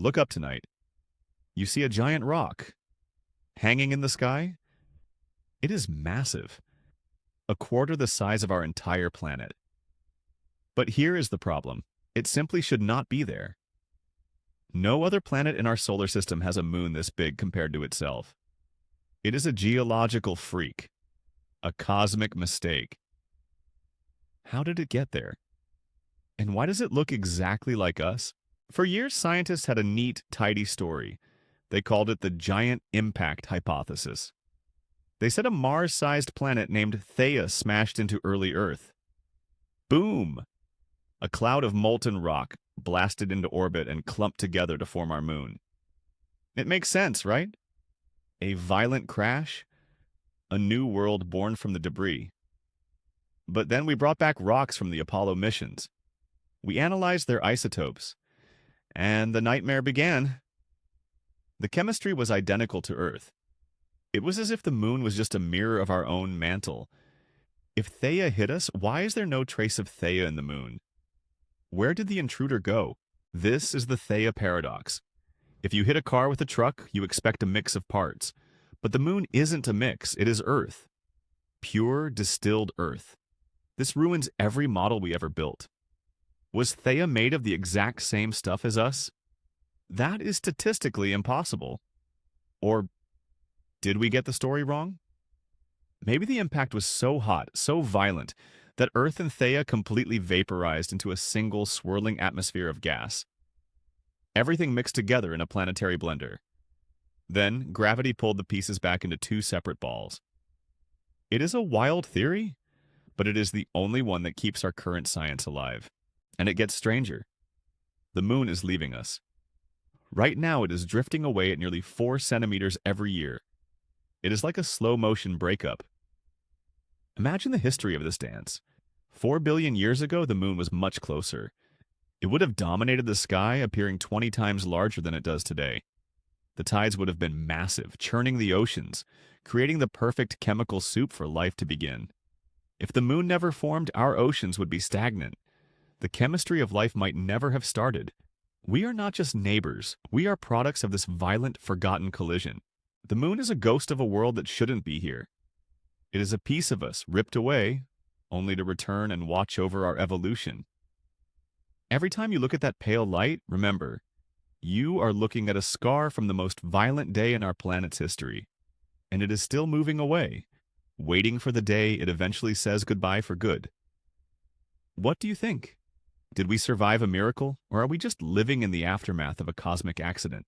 Look up tonight. You see a giant rock hanging in the sky? It is massive, a quarter the size of our entire planet. But here is the problem. It simply should not be there. No other planet in our solar system has a moon this big compared to itself. It is a geological freak, a cosmic mistake. How did it get there? And why does it look exactly like us? For years, scientists had a neat, tidy story. They called it the giant impact hypothesis. They said a Mars-sized planet named Theia smashed into early Earth. Boom! A cloud of molten rock blasted into orbit and clumped together to form our moon. It makes sense, right? A violent crash, a new world born from the debris. But then we brought back rocks from the Apollo missions. We analyzed their isotopes, and the nightmare began. The chemistry was identical to Earth. It was as if the moon was just a mirror of our own mantle. If Theia hit us, why is there no trace of Theia in the moon? Where did the intruder go? This is the Theia paradox. If you hit a car with a truck, you expect a mix of parts. But the moon isn't a mix, it is Earth. Pure, distilled Earth. This ruins every model we ever built. Was Theia made of the exact same stuff as us? That is statistically impossible. Or did we get the story wrong? Maybe the impact was so hot, so violent, that Earth and Theia completely vaporized into a single swirling atmosphere of gas. Everything mixed together in a planetary blender. Then, gravity pulled the pieces back into two separate balls. It is a wild theory, but it is the only one that keeps our current science alive. And it gets stranger. The moon is leaving us. Right now, it is drifting away at nearly 4 centimeters every year. It is like a slow-motion breakup. Imagine the history of this dance. 4 billion years ago, the moon was much closer. It would have dominated the sky, appearing 20 times larger than it does today. The tides would have been massive, churning the oceans, creating the perfect chemical soup for life to begin. If the moon never formed, our oceans would be stagnant. The chemistry of life might never have started. We are not just neighbors. We are products of this violent, forgotten collision. The moon is a ghost of a world that shouldn't be here. It is a piece of us ripped away, only to return and watch over our evolution. Every time you look at that pale light, remember, you are looking at a scar from the most violent day in our planet's history. And it is still moving away, waiting for the day it eventually says goodbye for good. What do you think? Did we survive a miracle, or are we just living in the aftermath of a cosmic accident?